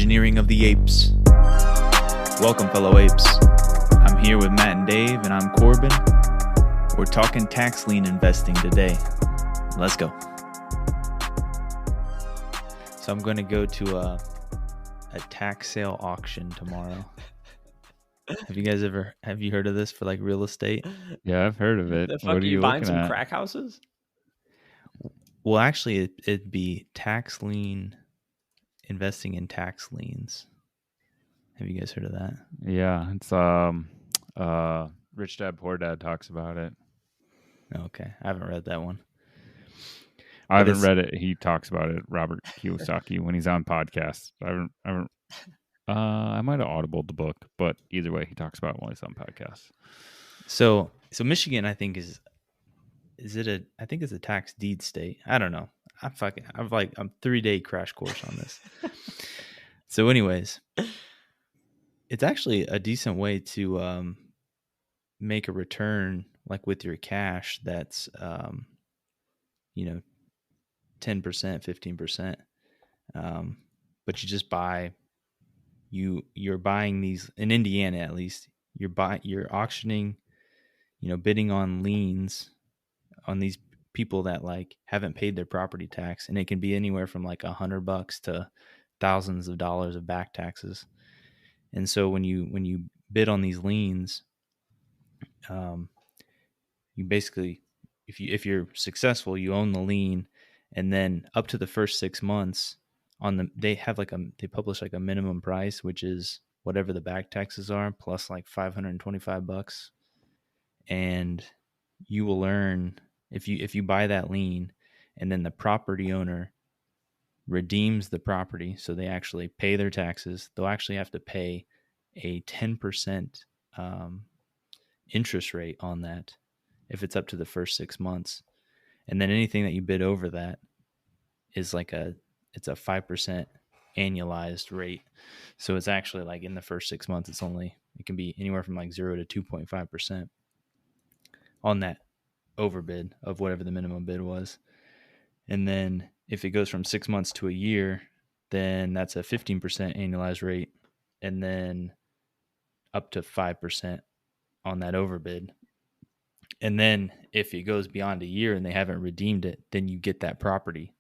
engineering of the apes. Welcome, fellow apes. I'm here with Matt and Dave, and I'm Corbin. We're talking tax lien investing today. Let's go. So I'm going to go to a tax sale auction tomorrow. Have you heard of this for like real estate? Yeah, I've heard of it. The fuck What are are you you buying looking some at? crack houses? Well, actually, it'd be tax lien investing in tax liens. Have you guys heard of that? Yeah, it's Rich Dad Poor Dad talks about it. Okay, I haven't read that one. I haven't read it. He talks about it, Robert Kiyosaki, when he's on podcasts. I might have audibled the book, but either way, he talks about it when he's on podcasts. So Michigan, I think I think it's a tax deed state. I don't know. I'm 3-day crash course on this. So anyways, it's actually a decent way to make a return like with your cash that's 10%, 15%. But you just you're buying these in Indiana, at least you're auctioning, bidding on liens on these people that like haven't paid their property tax, and it can be anywhere from like $100 to thousands of dollars of back taxes. And so when you bid on these liens, you basically, if you're successful, you own the lien, and then up to the first 6 months they publish like a minimum price, which is whatever the back taxes are plus like $525, and you will earn if you buy that lien, and then the property owner redeems the property, so they actually pay their taxes. They'll actually have to pay a 10% interest rate on that if it's up to the first 6 months, and then anything that you bid over that is it's a 5% annualized rate. So it's actually like in the first 6 months, it can be anywhere from like 0 to 2.5% on that overbid of whatever the minimum bid was. And then if it goes from 6 months to a year, then that's a 15% annualized rate, and then up to 5% on that overbid. And then if it goes beyond a year and they haven't redeemed it, then you get that property.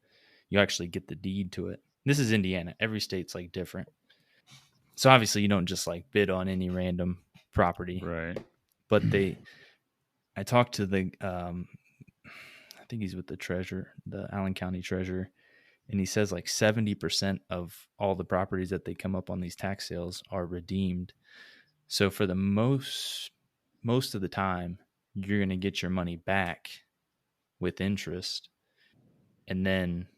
You actually get the deed to it. This is Indiana. Every state's like different. So obviously you don't just like bid on any random property. Right. But I talked to I think he's with the Allen County treasurer, and he says like 70% of all the properties that they come up on these tax sales are redeemed. So for the most of the time, you're going to get your money back with interest. And then,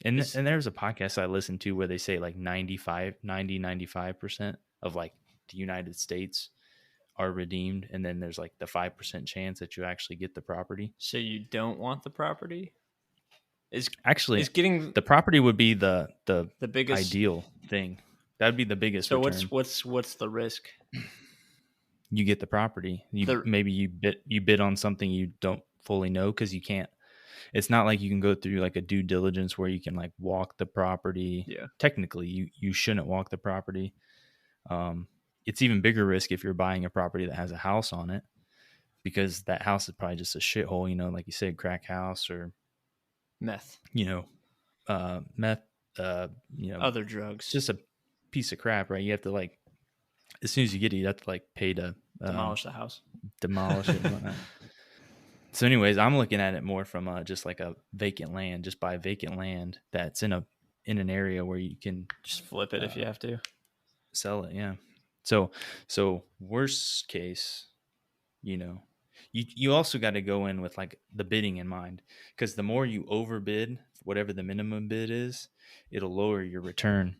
and there's a podcast I listened to where they say like 95% of like the United States are redeemed, and then there's like the 5% chance that you actually get the property. So you don't want the property? Is getting the property would be the biggest ideal thing. That'd be the biggest. So return. what's the risk? You get the property. Maybe you bid on something you don't fully know, because you can't. It's not like you can go through like a due diligence where you can like walk the property. Yeah. Technically, you shouldn't walk the property. It's even bigger risk if you're buying a property that has a house on it, because that house is probably just a shithole. Like you said, crack house or meth. Meth. Other drugs. It's just a piece of crap, right? You have to like, as soon as you get it, you have to like pay to demolish the house, demolish it and whatnot. So anyways, I'm looking at it more from just like a vacant land. Just buy vacant land that's in an area where you can just flip it if you have to sell it. Yeah. So worst case, you also got to go in with like the bidding in mind, because the more you overbid, whatever the minimum bid is, it'll lower your return.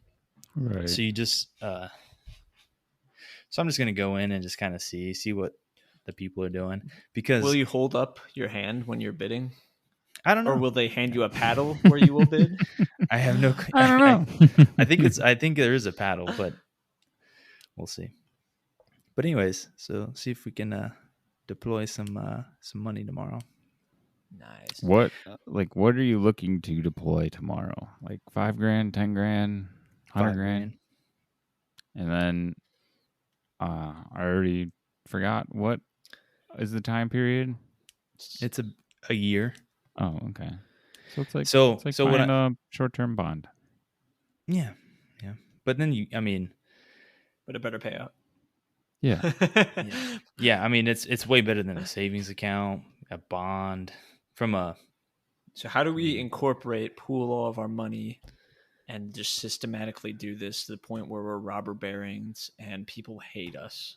Right. So you just so I'm just gonna go in and just kind of see what the people are doing. Because will you hold up your hand when you're bidding? I don't know. Or will they hand you a paddle where you will bid? I have no. I don't know. I think there is a paddle, but we'll see. But anyways, so see if we can deploy some money tomorrow. Nice. What are you looking to deploy tomorrow? Like $5,000, $10,000? 100 grand. And then I already forgot what is the time period. It's a year. Oh, okay. So it's like So buying a short-term bond. Yeah. But then but a better payout. Yeah. Yeah. I mean, it's way better than a savings account, a bond from a. So how do we incorporate pool all of our money and just systematically do this to the point where we're robber barons and people hate us?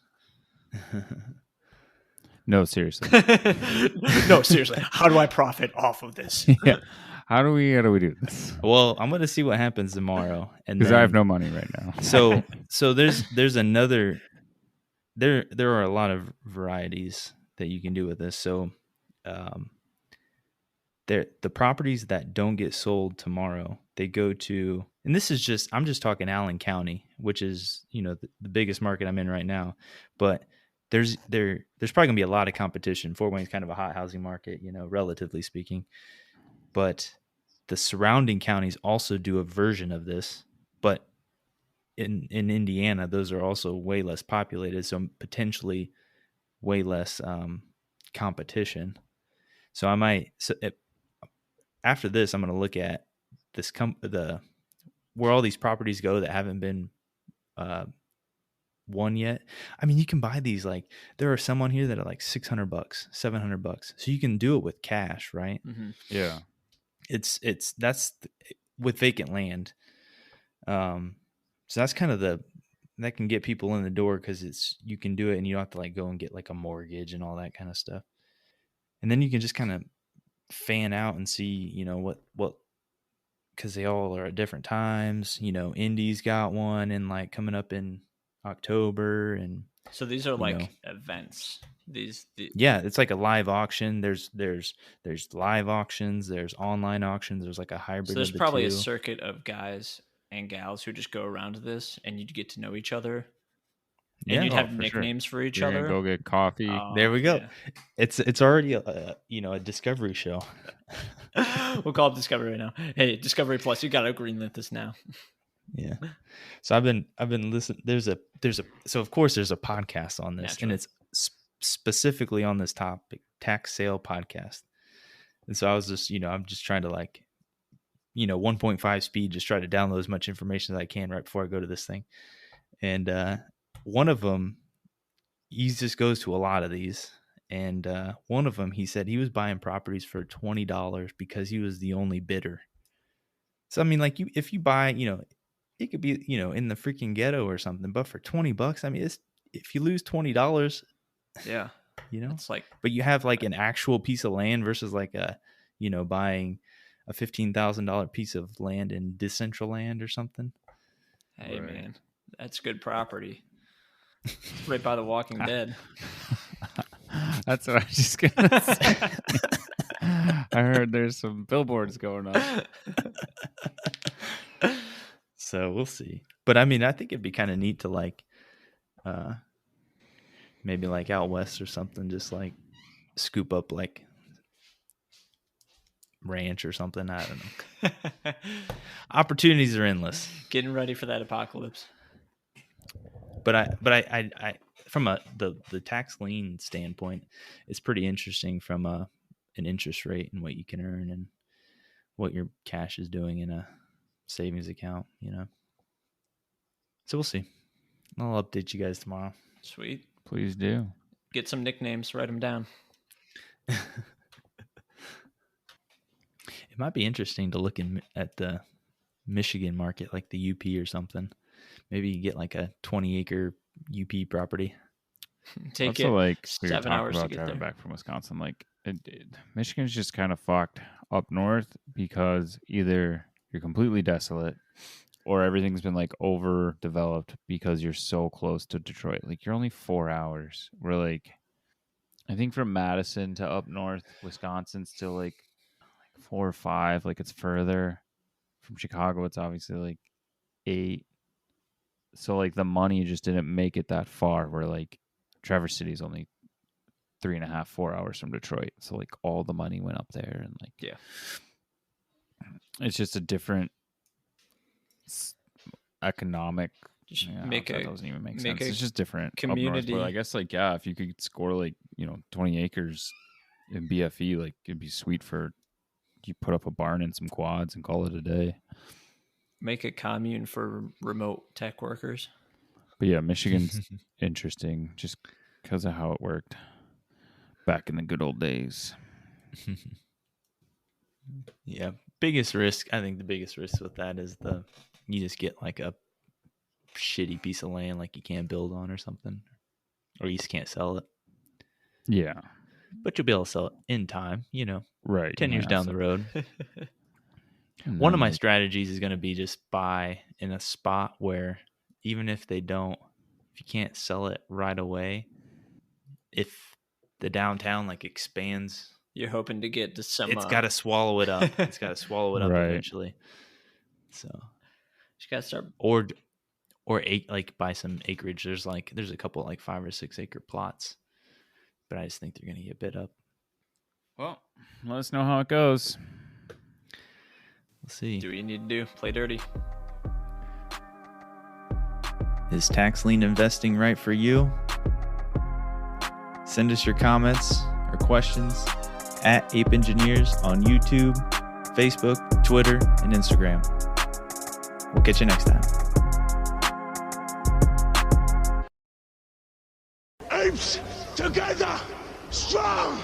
No, seriously. No, seriously. How do I profit off of this? Yeah. How do we do this? Well, I'm gonna see what happens tomorrow, and Because I have no money right now. So there's another. There are a lot of varieties that you can do with this. So, the properties that don't get sold tomorrow, they go to, and this is I'm just talking Allen County, which is the biggest market I'm in right now, but there's probably gonna be a lot of competition. Fort Wayne's kind of a hot housing market, relatively speaking, but the surrounding counties also do a version of this, but in Indiana, those are also way less populated, so potentially way less competition. So I might after this, I'm going to look at this where all these properties go that haven't been won yet. I mean, you can buy these, like there are some on here that are like $600, $700, so you can do it with cash, right? Mm-hmm. Yeah. That's with vacant land. So that's kind of that can get people in the door because you can do it and you don't have to like go and get like a mortgage and all that kind of stuff. And then you can just kind of fan out and see, what, because they all are at different times. Indy's got one and like coming up in October, and so these are like events. Yeah, it's like a live auction. There's live auctions. There's online auctions. There's like a hybrid. So there's of the probably two. a circuit of guys and gals who just go around to this, and you'd get to know each other. And you'd have nicknames for each You're other. Gonna go get coffee. There we go. Yeah. It's already a discovery show. We'll call it Discovery right now. Hey, Discovery Plus, you gotta greenlit this now. Yeah. So I've been listening. So of course there's a podcast on this, Naturally. and it's specifically on this topic, tax sale podcast. And so I was just, I'm just trying to 1.5 speed, just try to download as much information as I can right before I go to this thing. And one of them, he just goes to a lot of these. And one of them, he said he was buying properties for $20 because he was the only bidder. So, I mean, like if you buy, it could be, in the freaking ghetto or something, but for $20, I mean, if you lose $20, yeah, it's like, but you have like an actual piece of land versus like buying a $15,000 piece of land in Decentraland or something. Hey, right. Man, that's good property. Right by The Walking Dead. That's what I was just gonna say. I heard there's some billboards going up. So we'll see. But I mean, I think it'd be kind of neat to like maybe like out west or something, just like scoop up like ranch or something. I don't know. Opportunities are endless. Getting ready for that apocalypse. But I from the tax lien standpoint, it's pretty interesting from an interest rate and what you can earn and what your cash is doing in a savings account, So we'll see. I'll update you guys tomorrow. Sweet. Please do. Get some nicknames, write them down. It might be interesting to look at the Michigan market, like the UP or something. Maybe you get like a 20-acre UP property. Take it like 7 hours to get driving back from Wisconsin. Like Michigan's just kind of fucked up north because either you're completely desolate or everything's been like overdeveloped because you're so close to Detroit. Like you're only 4 hours. We're like, I think from Madison to up north, Wisconsin's still like 4 or 5. Like it's further. From Chicago, it's obviously like 8. So like the money just didn't make it that far. Where like Traverse City is only 3.5, 4 hours from Detroit. So like all the money went up there, and like it's just a different. economic. Just that doesn't even make sense. It's just different community. Up north, but I guess like if you could score like 20 acres in BFE, like it'd be sweet for you put up a barn and some quads and call it a day. Make a commune for remote tech workers. But yeah, Michigan's interesting just because of how it worked back in the good old days. Yeah, biggest risk. I think the biggest risk with that is you just get like a shitty piece of land like you can't build on or something, or you just can't sell it. Yeah, but you'll be able to sell it in time. Right. 10 years down the road. One of my strategies is going to be just buy in a spot where even if you can't sell it right away, if the downtown like expands, you're hoping to get to some. It's got to swallow it up. It's got to swallow it up eventually. So you got to start or like buy some acreage. There's a couple like 5 or 6 acre plots, but I just think they're going to get bid up. Well, let us know how it goes. We'll see. Do what you need to do. Play dirty. Is tax lien investing right for you? Send us your comments or questions at Ape Engineers on YouTube, Facebook, Twitter, and Instagram. We'll catch you next time. Apes together, strong.